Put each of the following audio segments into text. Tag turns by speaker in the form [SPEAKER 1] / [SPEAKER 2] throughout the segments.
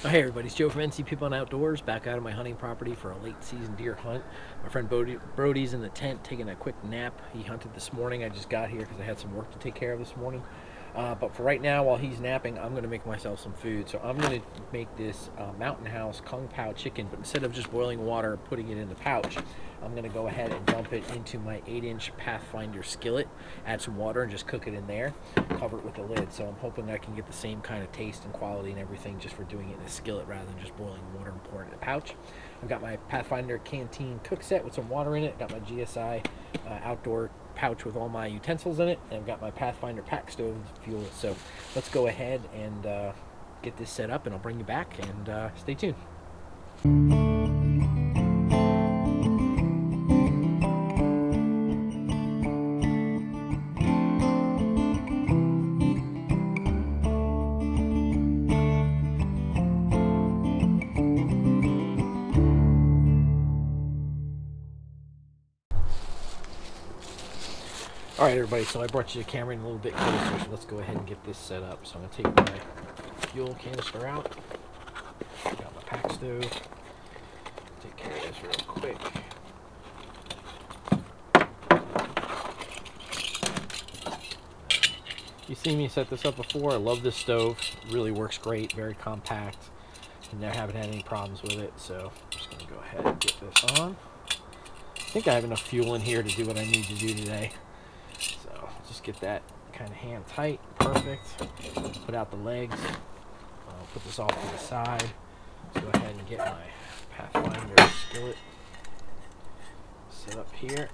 [SPEAKER 1] Oh, hey everybody, it's Joe from NC People and Outdoors, back out of my hunting property for a late season deer hunt. My friend Brody's in the tent taking a quick nap. He hunted this morning. I just got here because I had some work to take care of this morning. But for right now, while he's napping, I'm going to make myself some food. So I'm going to make this Mountain House Kung Pao chicken, but instead of just boiling water and putting it in the pouch, I'm going to go ahead and dump it into my 8-inch Pathfinder skillet, add some water and just cook it in there, cover it with a lid. So I'm hoping I can get the same kind of taste and quality and everything just for doing it in a skillet rather than just boiling water and pouring it in a pouch. I've got my Pathfinder canteen cook set with some water in it. Got my GSI outdoor pouch with all my utensils in it, and I've got my Pathfinder pack stove fuel. So let's go ahead and get this set up, and I'll bring you back, and stay tuned. Alright everybody, so I brought you the camera in a little bit closer, so let's go ahead and get this set up. So I'm going to take my fuel canister out, got my pack stove, take care of this real quick. You've seen me set this up before. I love this stove, it really works great, very compact, and I haven't had any problems with it, so I'm just going to go ahead and get this on. I think I have enough fuel in here to do what I need to do today. So just get that kind of hand tight, perfect. Put out the legs. I'll put this off to the side. Let's go ahead and get my Pathfinder skillet set up here.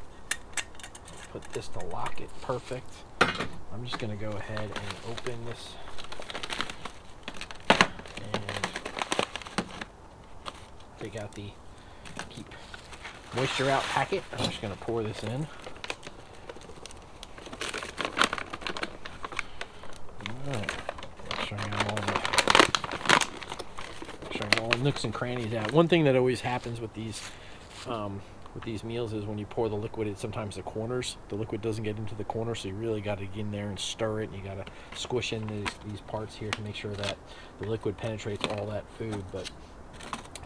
[SPEAKER 1] Put this to lock it, perfect. I'm just going to go ahead and open this and take out the keep moisture out packet. I'm just going to pour this in. All the nooks and crannies out. One thing that always happens with these meals is when you pour the liquid, sometimes the liquid doesn't get into the corner, so you really got to get in there and stir it, and you got to squish in these parts here to make sure that the liquid penetrates all that food. But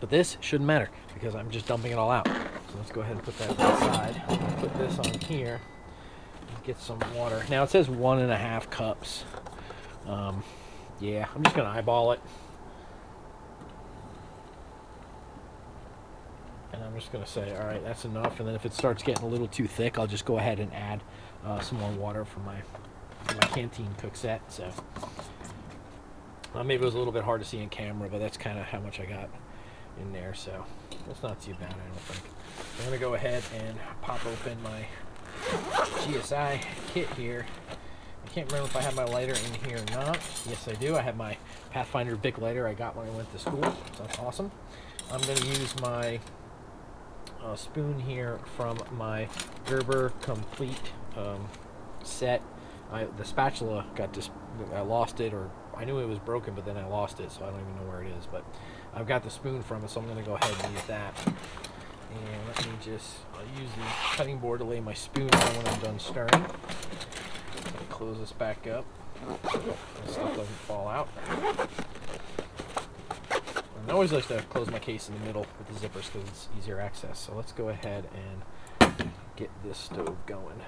[SPEAKER 1] this shouldn't matter because I'm just dumping it all out. So let's go ahead and put that aside. Put this on here and get some water. Now it says 1.5 cups. Yeah, I'm just gonna eyeball it. And I'm just going to say, all right, that's enough. And then if it starts getting a little too thick, I'll just go ahead and add some more water from my canteen cook set. So maybe it was a little bit hard to see in camera, but that's kind of how much I got in there. So that's not too bad, I don't think. I'm going to go ahead and pop open my GSI kit here. I can't remember if I have my lighter in here or not. Yes, I do. I have my Pathfinder Bic lighter I got when I went to school. So that's awesome. I'm going to use my spoon here from my Gerber Complete set. The spatula I lost it, or I knew it was broken, but then I lost it, so I don't even know where it is. But I've got the spoon from it, so I'm going to go ahead and use that. And let me I'll use the cutting board to lay my spoon on when I'm done stirring. Close this back up. This stuff doesn't fall out. I always like to close my case in the middle with the zippers because it's easier access. So let's go ahead and get this stove going.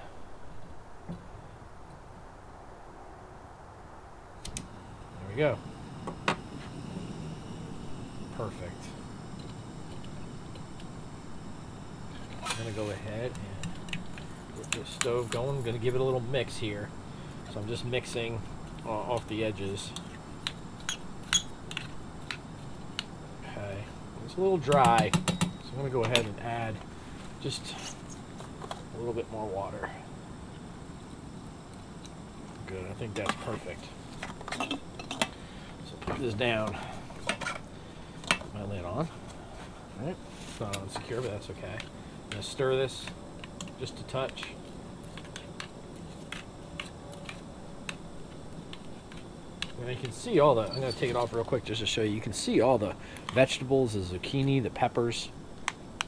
[SPEAKER 1] There we go. Perfect. I'm going to go ahead and get this stove going. I'm going to give it a little mix here. So I'm just mixing off the edges. It's a little dry, so I'm going to go ahead and add just a little bit more water. Good, I think that's perfect. So put this down, put my lid on. All right, it's not on secure, but that's okay. I'm going to stir this just a touch. And you can see all the, I'm going to take it off real quick just to show you. You can see all the vegetables, the zucchini, the peppers.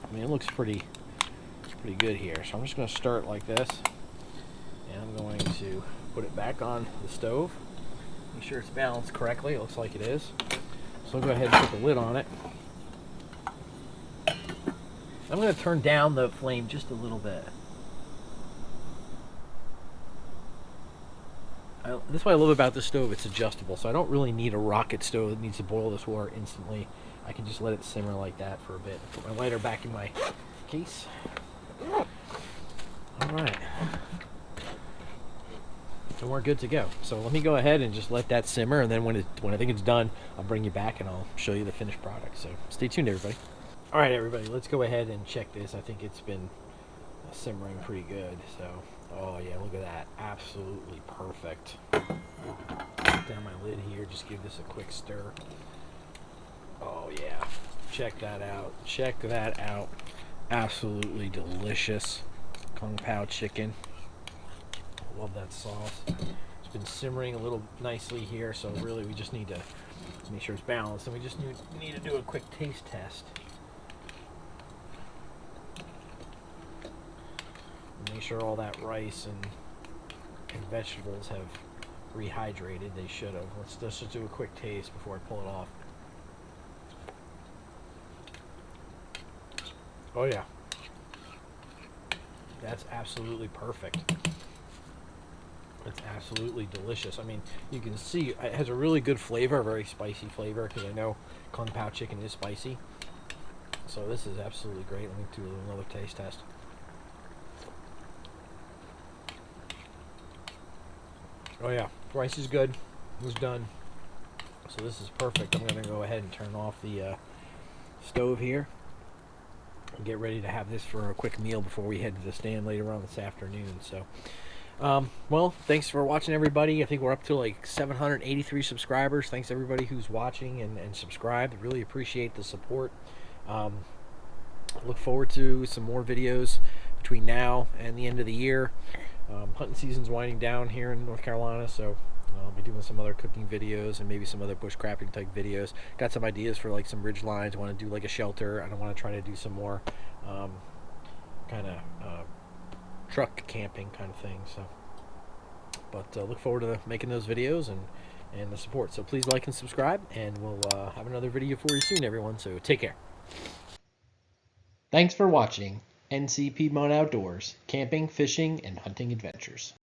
[SPEAKER 1] I mean, it looks pretty good here. So I'm just going to stir it like this. And I'm going to put it back on the stove. Make sure it's balanced correctly. It looks like it is. So I'll go ahead and put the lid on it. I'm going to turn down the flame just a little bit. This is what I love about this stove. It's adjustable, so I don't really need a rocket stove that needs to boil this water instantly. I can just let it simmer like that for a bit. Put my lighter back in my case. All right. And we're good to go. So let me go ahead and just let that simmer, and then when I think it's done, I'll bring you back and I'll show you the finished product. So stay tuned, everybody. All right, everybody, let's go ahead and check this. I think it's been simmering pretty good. So, oh yeah, look at that. Absolutely perfect. Down my lid here, just give this a quick stir. Oh yeah, check that out. Check that out. Absolutely delicious Kung Pao chicken. Love that sauce. It's been simmering a little nicely here, so really we just need to make sure it's balanced, and we just need to do a quick taste test. Make sure all that rice and vegetables have rehydrated. They should have. Let's just do a quick taste before I pull it off. Oh yeah, that's absolutely perfect. It's absolutely delicious. I mean, you can see it has a really good flavor, a very spicy flavor, because I know Kung Pao chicken is spicy. So this is absolutely great. Let me do another taste test. Oh yeah, rice is good. It was done. So this is perfect. I'm going to go ahead and turn off the stove here and get ready to have this for a quick meal before we head to the stand later on this afternoon. So well, thanks for watching, everybody. I think we're up to like 783 subscribers. Thanks everybody who's watching and subscribed. Really appreciate the support. Look forward to some more videos between now and the end of the year. Hunting season's winding down here in North Carolina, so I'll be doing some other cooking videos and maybe some other bushcrafting type videos. Got some ideas for like some ridge lines. I want to do like a shelter. I don't want to try to do some more kind of truck camping kind of thing. So, but look forward to making those videos and the support. So please like and subscribe, and we'll have another video for you soon, everyone. So take care. Thanks for watching NC Piedmont Outdoors, camping, fishing, and hunting adventures.